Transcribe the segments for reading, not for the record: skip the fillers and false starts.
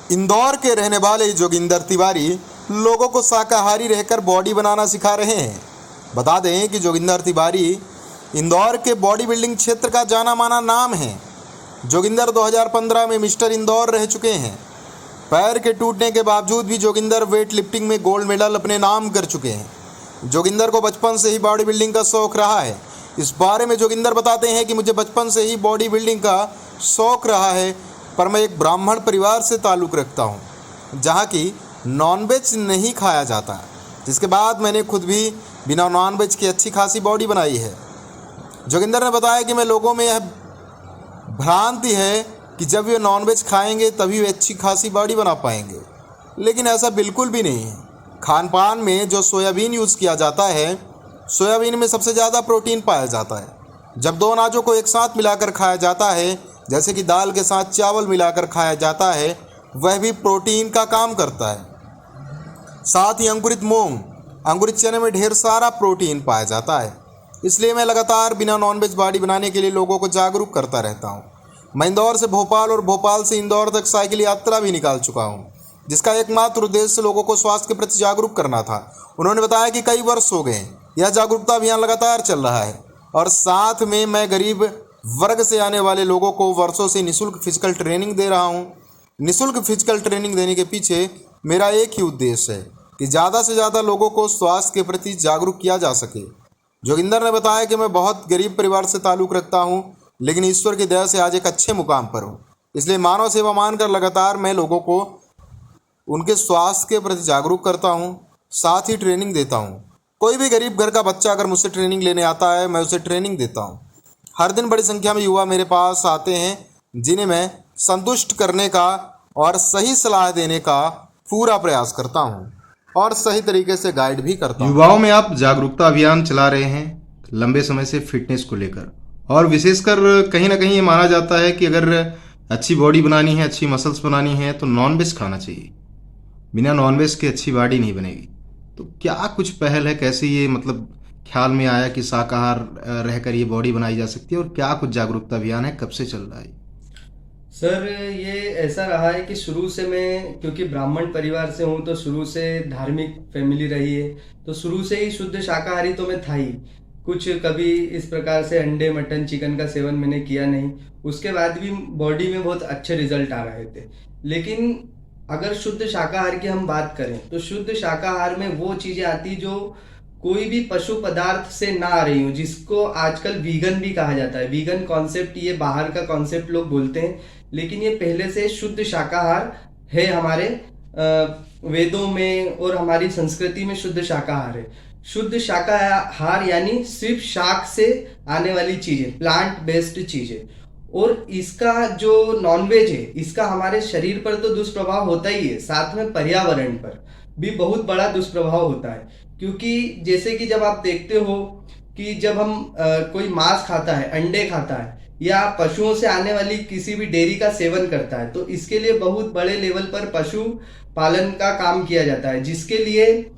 इंदौर के रहने वाले जोगिंदर तिवारी लोगों को शाकाहारी रहकर बॉडी बनाना सिखा रहे हैं। बता दें कि जोगिंदर तिवारी इंदौर के बॉडी बिल्डिंग क्षेत्र का जाना माना नाम है। जोगिंदर 2015 में मिस्टर इंदौर रह चुके हैं। पैर के टूटने के बावजूद भी जोगिंदर वेट लिफ्टिंग में गोल्ड मेडल अपने नाम कर चुके हैं। जोगिंदर को बचपन से ही बॉडी बिल्डिंग का शौक़ रहा है। इस बारे में जोगिंदर बताते हैं कि मुझे बचपन से ही बॉडी बिल्डिंग का शौक़ रहा है, पर मैं एक ब्राह्मण परिवार से ताल्लुक़ रखता हूँ जहाँ की नॉनवेज नहीं खाया जाता, जिसके बाद मैंने खुद भी बिना नॉनवेज की अच्छी खासी बॉडी बनाई है। जोगिंदर ने बताया कि मैं लोगों में यह भ्रांति है कि जब वे नॉनवेज खाएंगे तभी वे अच्छी खासी बॉडी बना पाएंगे, लेकिन ऐसा बिल्कुल भी नहीं है। खान पान में जो सोयाबीन यूज़ किया जाता है, सोयाबीन में सबसे ज़्यादा प्रोटीन पाया जाता है। जब दो अनाजों को एक साथ मिलाकर खाया जाता है, जैसे कि दाल के साथ चावल मिलाकर खाया जाता है, वह भी प्रोटीन का काम करता है। साथ ही अंकुरित मूंग, अंकुरित चने में ढेर सारा प्रोटीन पाया जाता है। इसलिए मैं लगातार बिना नॉनवेज बॉडी बनाने के लिए लोगों को जागरूक करता रहता हूँ। मैं इंदौर से भोपाल और भोपाल से इंदौर तक साइकिल यात्रा भी निकाल चुका हूँ, जिसका एकमात्र उद्देश्य लोगों को स्वास्थ्य के प्रति जागरूक करना था। उन्होंने बताया कि कई वर्ष हो गए यह जागरूकता अभियान लगातार चल रहा है और साथ में मैं गरीब वर्ग से आने वाले लोगों को वर्षों से निःशुल्क फिजिकल ट्रेनिंग दे रहा हूँ। निःशुल्क फिजिकल ट्रेनिंग देने के पीछे मेरा एक ही उद्देश्य है कि ज़्यादा से ज़्यादा लोगों को स्वास्थ्य के प्रति जागरूक किया जा सके। जोगिंदर ने बताया कि मैं बहुत गरीब परिवार से ताल्लुक़ रखता हूँ, लेकिन ईश्वर की दया से आज एक अच्छे मुकाम पर हूँ। इसलिए मानव सेवा मानकर लगातार मैं लोगों को उनके स्वास्थ्य के प्रति जागरूक करता हूँ, साथ ही ट्रेनिंग देता हूँ। कोई भी गरीब घर का बच्चा अगर मुझसे ट्रेनिंग लेने आता है, मैं उसे ट्रेनिंग देता हूँ। हर दिन बड़ी संख्या में युवा मेरे पास आते हैं, जिन्हें मैं संतुष्ट करने का और सही सलाह देने का पूरा प्रयास करता हूँ और सही तरीके से गाइड भी करता हूँ। युवाओं में आप जागरूकता अभियान चला रहे हैं लंबे समय से फिटनेस को लेकर, और विशेषकर कहीं ना कहीं ये माना जाता है कि अगर अच्छी बॉडी बनानी है, अच्छी मसल्स बनानी है तो नॉनवेज खाना चाहिए। बिना नॉनवेज के अच्छी बॉडी नहीं बनेगी। तो क्या कुछ पहल है, कैसे ये मतलब ख्याल में आया कि शाकाहार रहकर ये बॉडी बनाई जा सकती है, और क्या कुछ जागरूकता अभियान है, कब से चल रहा है? सर, ये ऐसा रहा है कि शुरू से मैं, क्योंकि ब्राह्मण परिवार से हूँ तो शुरू से धार्मिक फैमिली रही है, तो शुरू से ही शुद्ध शाकाहारी तो मैं था ही। कुछ कभी इस प्रकार से अंडे, मटन, चिकन का सेवन मैंने किया नहीं। उसके बाद भी बॉडी में बहुत अच्छे रिजल्ट आ रहे थे। लेकिन अगर शुद्ध शाकाहार की हम बात करें तो शुद्ध शाकाहार में वो चीजें आती जो कोई भी पशु पदार्थ से ना आ रही हो, जिसको आजकल वीगन भी कहा जाता है। वीगन कॉन्सेप्ट ये बाहर का कॉन्सेप्ट लोग बोलते हैं, लेकिन ये पहले से शुद्ध शाकाहार है। हमारे वेदों में और हमारी संस्कृति में शुद्ध शाकाहार है। शुद्ध शाकाहार यानी सिर्फ शाक से आने वाली चीजें, प्लांट बेस्ड चीजें। और इसका जो नॉनवेज है, इसका हमारे शरीर पर तो दुष्प्रभाव होता ही है, साथ में पर्यावरण पर भी बहुत बड़ा दुष्प्रभाव होता है। क्योंकि जैसे कि जब आप देखते हो कि जब हम कोई मांस खाता है, अंडे खाता है, या पशुओं से आने वाली किसी भी डेयरी का सेवन करता है, तो इसके लिए बहुत बड़े लेवल पर पशु पालन का काम किया जाता है, जिसके लिए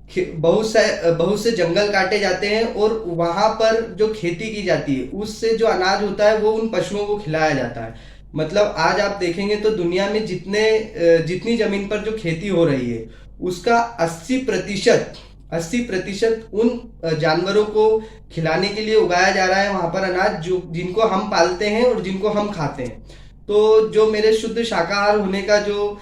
बहुत से जंगल काटे जाते हैं और वहां पर जो खेती की जाती है उससे जो अनाज होता है वो उन पशुओं को खिलाया जाता है। मतलब आज आप देखेंगे तो दुनिया में जितनी जमीन पर जो खेती हो रही है उसका 80% उन जानवरों को खिलाने के लिए उगाया जा रहा है वहां पर अनाज, जो जिनको हम पालते हैं और जिनको हम खाते हैं। तो जो मेरे शुद्ध शाकाहार होने का जो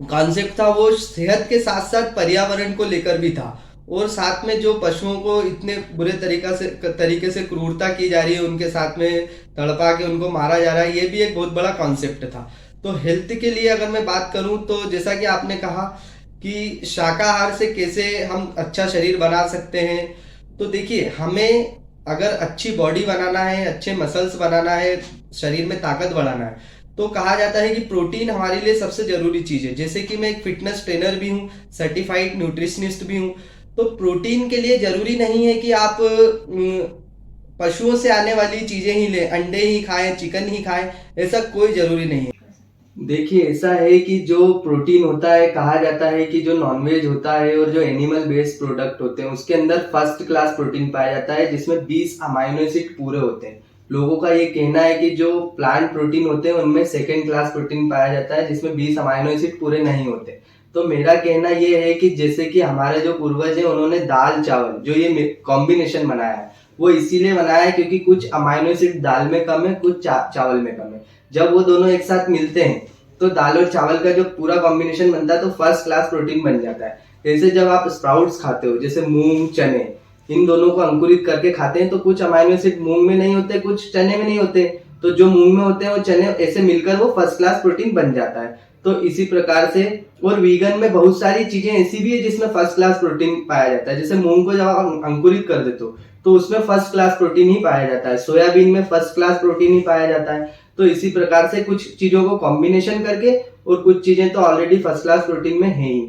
कॉन्सेप्ट था वो सेहत के साथ साथ पर्यावरण को लेकर भी था, और साथ में जो पशुओं को इतने बुरे तरीके से क्रूरता की जा रही है, उनके साथ में तड़पा के उनको मारा जा रहा है, ये भी एक बहुत बड़ा कॉन्सेप्ट था। तो हेल्थ के लिए अगर मैं बात करूं तो जैसा कि आपने कहा कि शाकाहार से कैसे हम अच्छा शरीर बना सकते हैं, तो देखिए, हमें अगर अच्छी बॉडी बनाना है, अच्छे मसल्स बनाना है, शरीर में ताकत बढ़ाना है, तो कहा जाता है कि प्रोटीन हमारे लिए सबसे जरूरी चीज है। जैसे कि मैं एक फिटनेस ट्रेनर भी हूँ, सर्टिफाइड न्यूट्रिशनिस्ट भी हूँ, तो प्रोटीन के लिए जरूरी नहीं है कि आप पशुओं से आने वाली चीजें ही लें, अंडे ही खाएं, चिकन ही खाएं, ऐसा कोई जरूरी नहीं है। देखिए, ऐसा है कि जो प्रोटीन होता है, कहा जाता है कि जो नॉनवेज होता है और जो एनिमल बेस्ड प्रोडक्ट होते हैं उसके अंदर फर्स्ट क्लास प्रोटीन पाया जाता है, जिसमें 20 अमाइनो एसिड पूरे होते हैं। लोगों का ये कहना है कि जो प्लांट प्रोटीन होते हैं उनमें सेकेंड क्लास प्रोटीन पाया जाता है, जिसमें 20 अमाइनो एसिड पूरे नहीं होते। तो मेरा कहना ये है कि जैसे कि हमारे जो पूर्वज हैं उन्होंने दाल चावल जो ये कॉम्बिनेशन बनाया है वो इसीलिए बनाया है क्योंकि कुछ अमाइनो एसिड दाल में कम है, कुछ चावल में कम है। जब वो दोनों एक साथ मिलते हैं तो दाल और चावल का जो पूरा कॉम्बिनेशन बनता है तो फर्स्ट क्लास प्रोटीन बन जाता है। जैसे जब आप स्प्राउट्स खाते हो, जैसे मूंग चने, इन दोनों को अंकुरित करके खाते हैं तो कुछ अमाइनो एसिड मूंग में नहीं होते, कुछ चने में नहीं होते, तो जो मूंग में होते हैं वो चने ऐसे मिलकर वो फर्स्ट क्लास प्रोटीन बन जाता है। तो इसी प्रकार से और वीगन में बहुत सारी चीजें ऐसी भी है जिसमें फर्स्ट क्लास प्रोटीन पाया जाता है। जैसे मूंग को जब आप अंकुरित कर देते हो तो उसमें फर्स्ट क्लास प्रोटीन ही पाया जाता है, सोयाबीन में फर्स्ट क्लास प्रोटीन ही पाया जाता है। तो इसी प्रकार से कुछ चीजों को कॉम्बिनेशन करके और कुछ चीजें तो ऑलरेडी फर्स्ट क्लास प्रोटीन में है ही,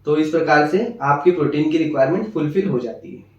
तो इस प्रकार से आपकी प्रोटीन की रिक्वायरमेंट फुलफिल हो जाती है।